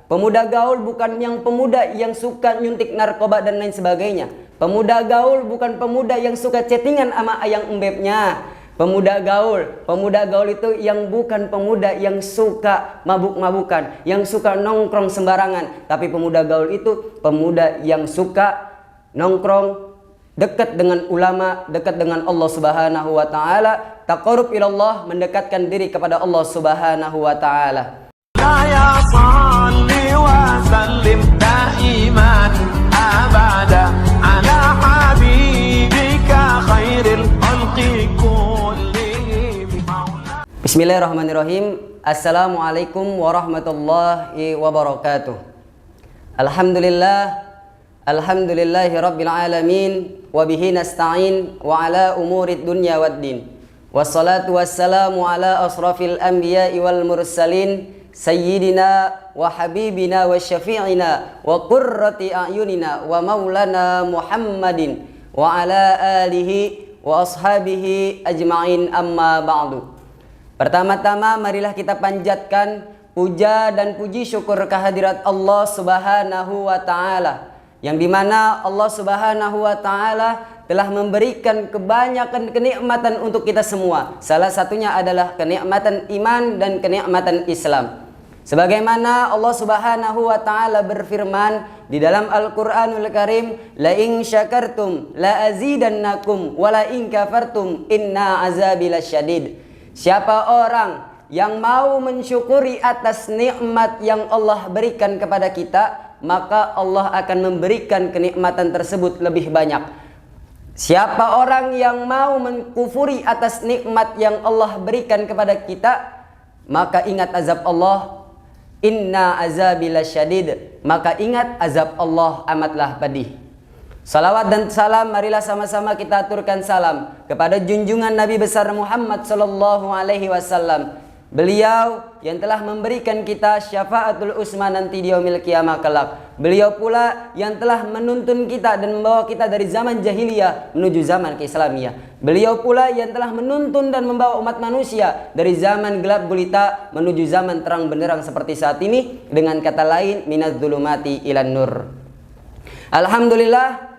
Pemuda gaul bukan yang pemuda yang suka nyuntik narkoba dan lain sebagainya. Pemuda gaul bukan pemuda yang suka chattingan sama ayang embebnya. Pemuda gaul itu yang bukan pemuda yang suka mabuk-mabukan, yang suka nongkrong sembarangan. Tapi pemuda gaul itu pemuda yang suka nongkrong, dekat dengan ulama, dekat dengan Allah Subhanahu wa taala, taqarrub ilallah, mendekatkan diri kepada Allah Subhanahu wa taala. Ya salli wa sallim daiman abada ala habibika khairil khalqi kullihim. Bismillahirrahmanirrahim. Assalamualaikum warahmatullahi wabarakatuh. Alhamdulillahi rabbil alamin, wabihi nasta'in wa ala umurid dunya waddin. Wassalatu wassalamu ala asrafil anbiya'i wal mursalin, sayyidina wa habibina wa syafi'ina wa qurrati a'yunina wa maulana Muhammadin wa ala alihi wa ashabihi ajma'in, amma ba'du. Pertama-tama marilah kita panjatkan puja dan puji syukur kehadirat Allah Subhanahu wa taala, yang dimana Allah Subhanahu wa taala telah memberikan kebanyakan kenikmatan untuk kita semua. Salah satunya adalah kenikmatan iman dan kenikmatan Islam. Sebagaimana Allah Subhanahu wa taala berfirman di dalam Al-Qur'anul Karim, la in syakartum la azidannakum wa la in kafartum inna azabi lasyadid. Siapa orang yang mau mensyukuri atas nikmat yang Allah berikan kepada kita, maka Allah akan memberikan kenikmatan tersebut lebih banyak. Siapa orang yang mau mengkufuri atas nikmat yang Allah berikan kepada kita, maka ingat azab Allah, inna azabi lasyadid, maka ingat azab Allah amatlah pedih. Salawat dan salam, marilah sama-sama kita aturkan salam kepada junjungan Nabi besar Muhammad sallallahu alaihi wasallam. Beliau yang telah memberikan kita syafaatul usma nanti di yaumil qiyamah kelak. Beliau pula yang telah menuntun kita dan membawa kita dari zaman jahiliyah menuju zaman keislamiah. Beliau pula yang telah menuntun dan membawa umat manusia dari zaman gelap gulita menuju zaman terang benderang seperti saat ini, dengan kata lain minadz zulumati ilan nur. Alhamdulillah,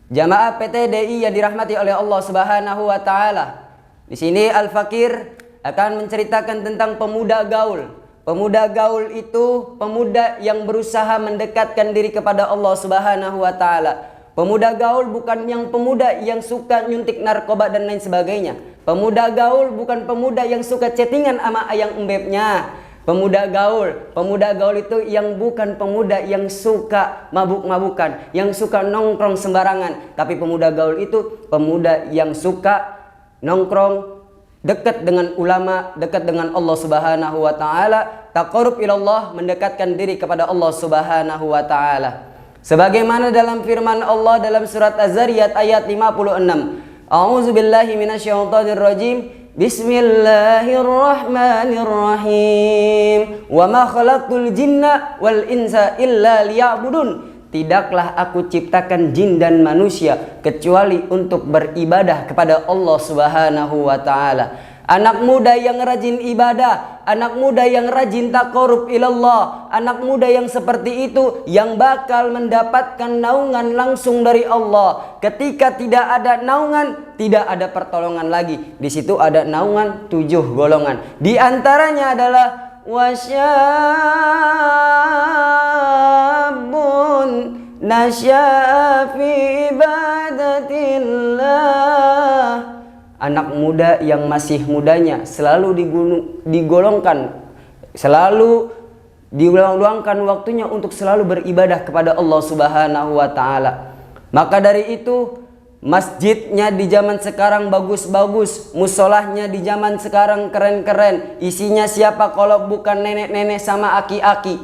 jamaah PTDI yang dirahmati oleh Allah Subhanahu wa taala. Di sini Al-Fakir akan menceritakan tentang pemuda gaul. Pemuda gaul itu pemuda yang berusaha mendekatkan diri kepada Allah Subhanahu wa taala. Pemuda gaul bukan yang pemuda yang suka nyuntik narkoba dan lain sebagainya. Pemuda gaul bukan pemuda yang suka chattingan sama ayang embebnya. Pemuda gaul itu yang bukan pemuda yang suka mabuk-mabukan, yang suka nongkrong sembarangan. Tapi pemuda gaul itu pemuda yang suka nongkrong, dekat dengan ulama, dekat dengan Allah Subhanahu wa taala, taqarrub ilallah, mendekatkan diri kepada Allah Subhanahu wa taala. Sebagaimana dalam firman Allah dalam surat Az-Zariyat ayat 56. A'udzubillahi minasyaitonir rajim. Bismillahirrahmanirrahim. Wa ma khalaqtul jinna wal insa illa liya'budun. Tidaklah aku ciptakan jin dan manusia kecuali untuk beribadah kepada Allah Subhanahu wa taala. Anak muda yang rajin ibadah, anak muda yang rajin taqarrub ilallah, anak muda yang seperti itu yang bakal mendapatkan naungan langsung dari Allah. Ketika tidak ada naungan, tidak ada pertolongan lagi. Di situ ada naungan 7 golongan. Di antaranya adalah wasyabun nasya'a fi ibadatillah. Anak muda yang masih mudanya selalu diluangkan waktunya untuk selalu beribadah kepada Allah Subhanahu wa taala. Maka dari itu, masjidnya di zaman sekarang bagus-bagus, musolahnya di zaman sekarang keren-keren. Isinya siapa kalau bukan nenek-nenek sama aki-aki?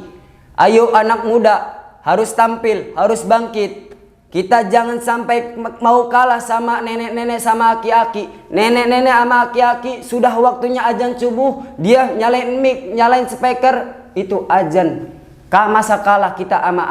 Ayo anak muda, harus tampil, harus bangkit. Kita jangan sampai mau kalah sama nenek-nenek sama aki-aki. Nenek-nenek sama aki-aki sudah waktunya azan subuh, dia nyalain mic, nyalain speaker, itu azan. Masa kalah kita sama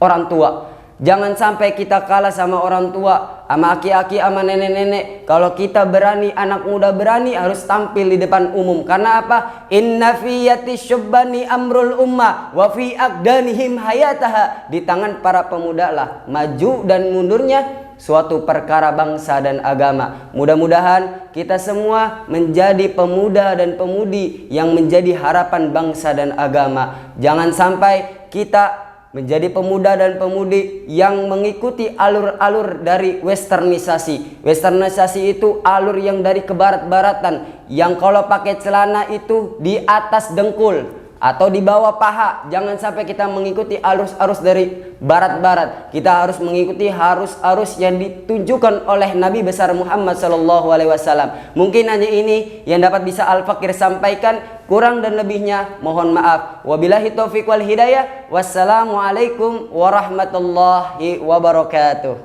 orang tua. Jangan sampai kita kalah sama orang tua, sama aki-aki, sama nenek-nenek. Kalau kita berani, anak muda berani, harus tampil di depan umum. Karena apa? Inna fi yati syubbani amrul ummah wa fi aqdanihim hayataha. Di tangan para pemuda lah maju dan mundurnya suatu perkara bangsa dan agama. Mudah-mudahan kita semua menjadi pemuda dan pemudi yang menjadi harapan bangsa dan agama. Jangan sampai kita menjadi pemuda dan pemudi yang mengikuti alur-alur dari westernisasi. Westernisasi itu alur yang dari kebarat-baratan, yang kalau pakai celana itu di atas dengkul atau di bawah paha. Jangan sampai kita mengikuti arus-arus dari barat-barat. Kita harus mengikuti arus-arus yang ditunjukkan oleh Nabi besar Muhammad SAW. Mungkin hanya ini yang dapat bisa Al-Fakir sampaikan. Kurang dan lebihnya mohon maaf. Wabillahi taufiq wal hidayah. Wassalamualaikum warahmatullahi wabarakatuh.